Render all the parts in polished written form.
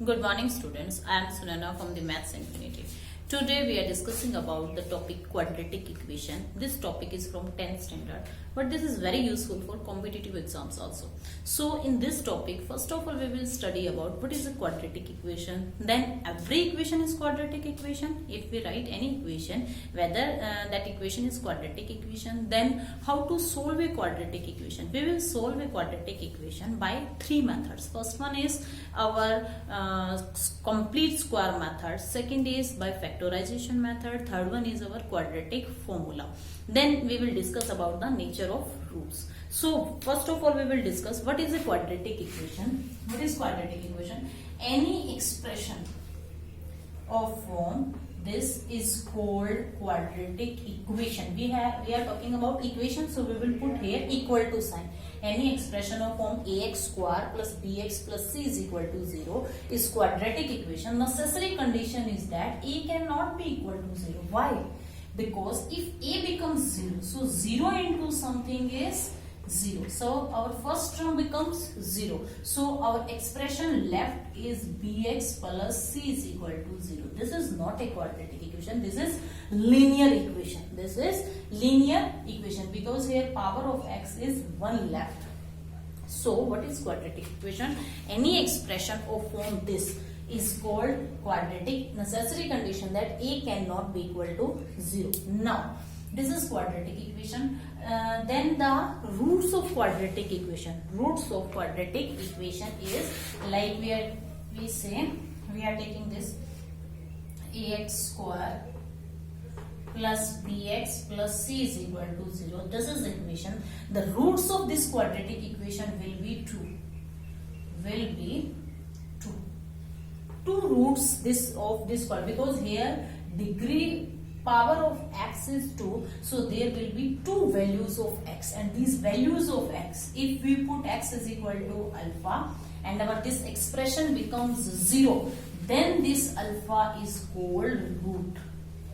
Good morning, students. I am Sunana from the Maths Infinity. Today we are discussing about the topic quadratic equation. This topic is from 10th standard, but this is very useful for competitive exams also. So in this topic, first of all we will study about what is a quadratic equation. Then every equation is quadratic equation. If we write any equation, whether that equation is quadratic equation, then how to solve a quadratic equation. We will solve a quadratic equation by three methods. First one is our complete square method. Second is by factorization method. Third one is our quadratic formula. Then we will discuss about the nature of roots. So first of all we will discuss what is a quadratic equation. What is quadratic equation? Any expression of form this is called quadratic equation. We are talking about equation, so we will put here equal to sign. Any expression of form ax square plus bx plus c is equal to 0 is quadratic equation. Necessary condition is that a cannot be equal to 0. Why? Because if a becomes 0, so 0 into something is 0. So our first term becomes 0. So our expression left is bx plus c is equal to 0. This is not a quadratic equation. This is linear equation. This is linear equation because here power of x is 1 left. So what is quadratic equation? Any expression of form this is called quadratic. Necessary condition that a cannot be equal to 0. Now this is quadratic equation. Then the roots of quadratic equation. Roots of quadratic equation is like we are taking this ax square plus bx plus c is equal to 0. This is the equation. The roots of this quadratic equation will be 2. Two roots of this part, because here degree power of x is 2, so there will be two values of x, and these values of x, if we put x is equal to alpha and our this expression becomes 0, then this alpha is called root.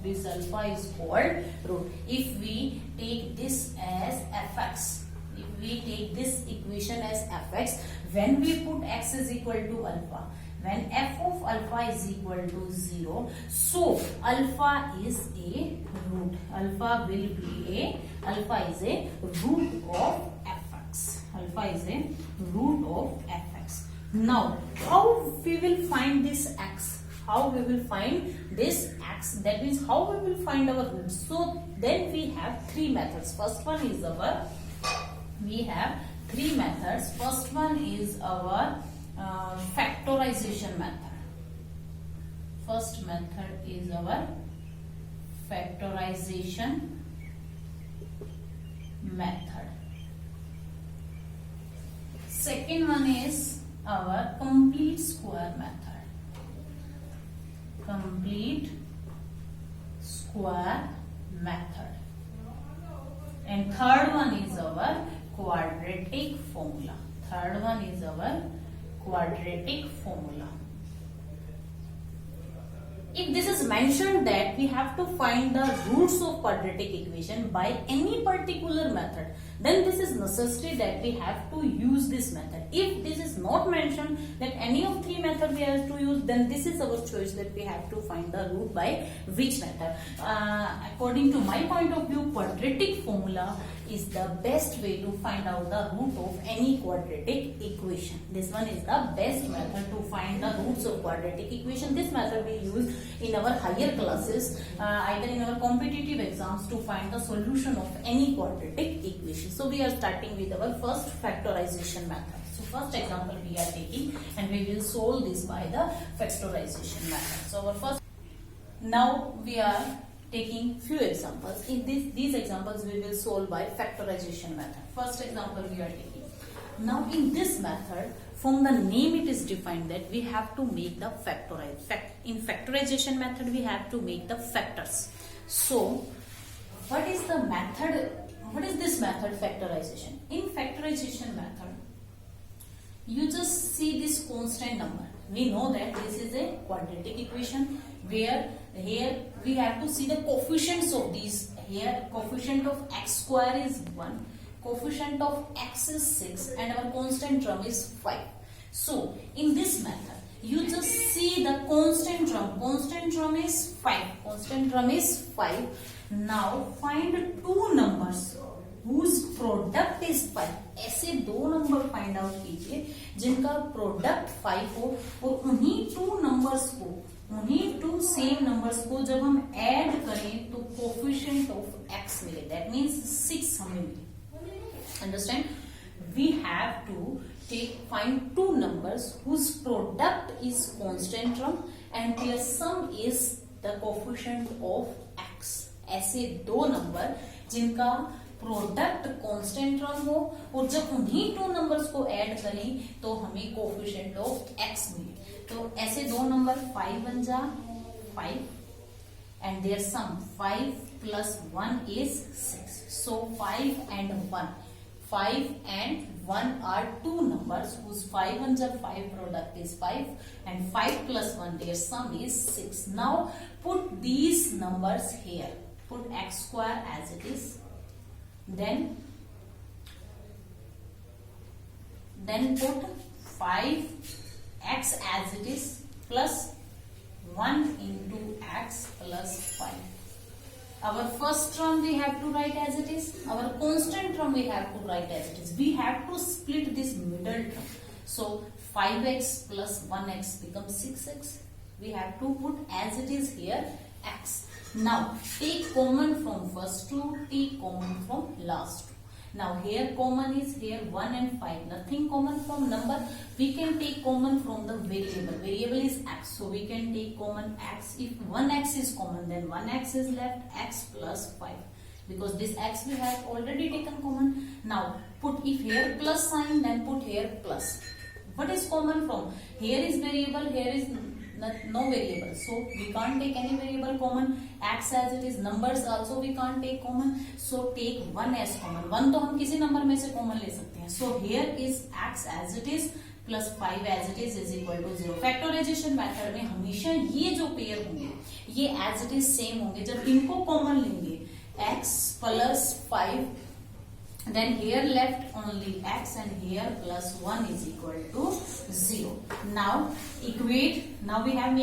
This alpha is called root. If we take this as fx, if we take this equation as fx, when we put x is equal to alpha, when f of alpha is equal to 0, so alpha is a root. Alpha is a root of fx. Alpha is a root of fx. Now, how we will find this x? How we will find this x? That means how we will find our roots. So then we have three methods. First one is we have three methods. First one is our factorization method. First method is our factorization method. Second one is our complete square method. Complete square method. And third one is our quadratic formula. Third one is our quadratic formula. If this is mentioned that we have to find the roots of quadratic equation by any particular method, then this is necessary that we have to use this method. If this is not mentioned that any of three methods we have to use, then this is our choice that we have to find the root by which method. According to my point of view, quadratic formula is the best way to find out the root of any quadratic equation. This one is the best method to find the roots of quadratic equation. This method we use in our higher classes, either in our competitive exams, to find the solution of any quadratic equation. So we are starting with our first factorization method. So first example we are taking, and we will solve this by the factorization method. So our first, now we are taking few examples. In these examples we will solve by factorization method. First example we are taking. Now in this method, from the name it is defined that we have to make the in factorization method we have to make the factors. So what is the method? What is this method, factorization? In factorization method, you just see this constant number. We know that this is a quadratic equation where here we have to see the coefficients of these. Here coefficient of x square is 1, coefficient of x is 6 and our constant term is 5. So in this method you just constant term is 5. Constant term is 5. Now find two numbers whose product is 5. ऐसे दो number find out कीजिए जिनका product 5 हो, और उन्हीं to same numbers को जब हम ऐड करें तो कोफिशिएंट ऑफ x मिले, दैट मीन्स 6 हमें मिले. Understand? We have to find two numbers whose product is constant term and their sum is the coefficient of x. ऐसे दो नंबर जिनका प्रोडक्ट कांस्टेंट टर्म हो और जब उन्हीं टू नंबर्स को ऐड करें तो हमें कोफिशिएंट ऑफ x मिले. तो ऐसे दो नंबर 5 बन जा 5 and their sum 5 plus 1 is 6. So 5 and 1 are two numbers whose 5 and 5 product is 5 and 5 plus 1 their sum is 6. Now put these numbers here. Put x square as it is. Then put 5x as it is plus 1 into x plus 5. Our first term we have to write as it is. Our constant term we have to write as it is. We have to split this middle term. So 5x plus 1x becomes 6x. We have to put as it is here x. Now take common from first two, take common from last two. Now here common is here 1 and 5. Nothing common from number. We can take common from the variable. Variable is x. So we can take common x. If 1x is common, then 1x is left, x plus 5. Because this x we have already taken common. Now put, if here plus sign, then put here plus. What is common from? Here is variable, here is no variable, so we can't take any variable common. X as it is, numbers also we can't take common, so take 1 as common. 1 तो हम किसी number में से common ले सकते हैं. So here is x as it is plus 5 as it is equal to 0. Factorisation method में हमेशा ये जो पेयर होंगे ये as it is सेम होंगे. जब इनको कॉमन लेंगे x plus 5, then here left only x and here plus 1 is equal to 0. Now equate. Now we have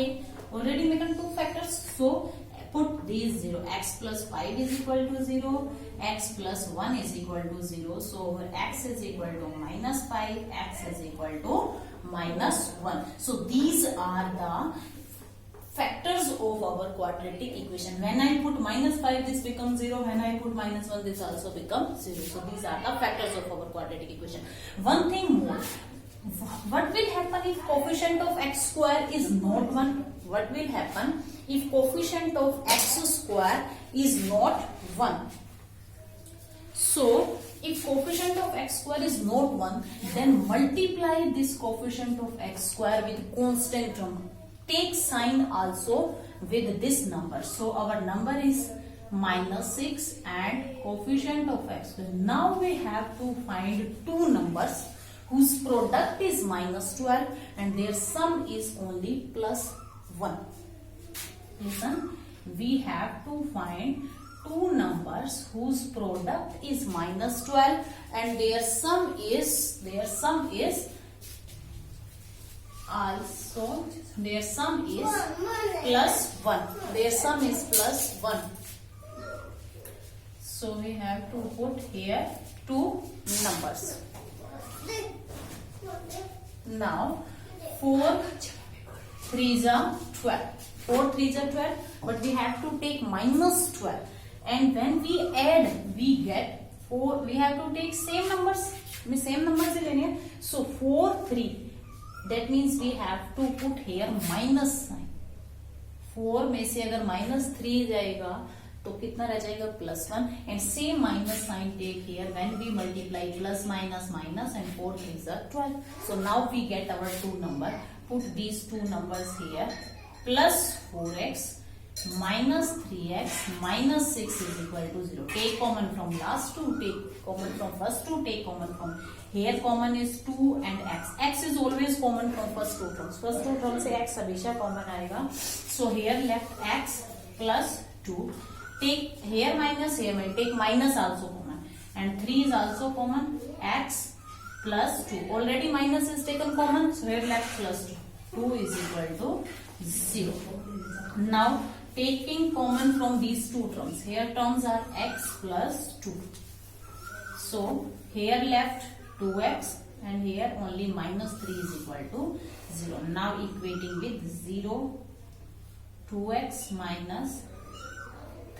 already made two factors, so put these 0. X plus 5 is equal to 0, x plus 1 is equal to 0. So over x is equal to minus 5, x is equal to minus 1. So these are the factors of our quadratic equation. When I put minus 5, this becomes 0. When I put minus 1, this also becomes 0. So these are the factors of our quadratic equation. One thing more. What will happen if coefficient of x square is not 1? What will happen if coefficient of x square is not 1? So if coefficient of x square is not 1, then multiply this coefficient of x square with constant term. Take sign also with this number. So our number is minus 6 and coefficient of x square. Now we have to find two numbers whose product is minus 12 and their sum is only plus 1. Listen, we have to find two numbers whose product is minus 12 and their sum is also their sum is plus 1. Their sum is plus 1. So we have to put here two numbers. Now 4 3s are 12. 4 3s are 12, but we have to take minus 12. And when we add, we get 4. We have to take same numbers. Same numbers ही लेने हैं. So 4 3. That means we have to put here minus sign. 4 में से अगर minus 3 जाएगा तो कितना रह जाएगा plus 1. And same minus sign take here when we multiply plus minus minus and 4 3s are 12. So now we get our two number. Put these two numbers here. Plus 4x minus 3x minus 6 is equal to 0. Take common from last two, take common from first two, take common from here. Common is 2 and x. X is always common from first two terms. First two terms से x हमेशा common आएगा. So here left x plus 2. Take here minus, here minus. Take minus also common. And 3 is also common. X plus 2. Already minus is taken common. So here left plus 2. 2 is equal to 0. Now taking common from these two terms, here terms are x plus 2. So here left 2x and here only minus 3 is equal to 0. Now equating with 0, 2x minus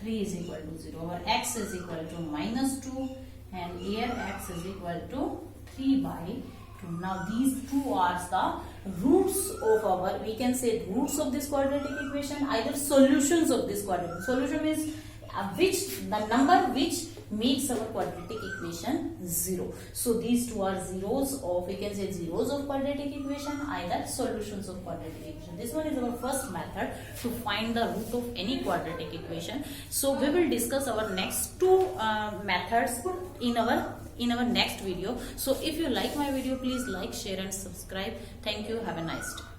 3 is equal to 0. Our x is equal to minus 2 and here x is equal to 3 by 2. Now these two are the roots of our, we can say roots of this quadratic equation, either solutions of this quadratic. Solution is the number which makes our quadratic equation 0. So these two are zeros of, we can say zeros of quadratic equation, either solutions of quadratic equation. This one is our first method to find the root of any quadratic equation. So we will discuss our next two methods in our next video. So if you like my video, please like, share and subscribe. Thank you. Have a nice day.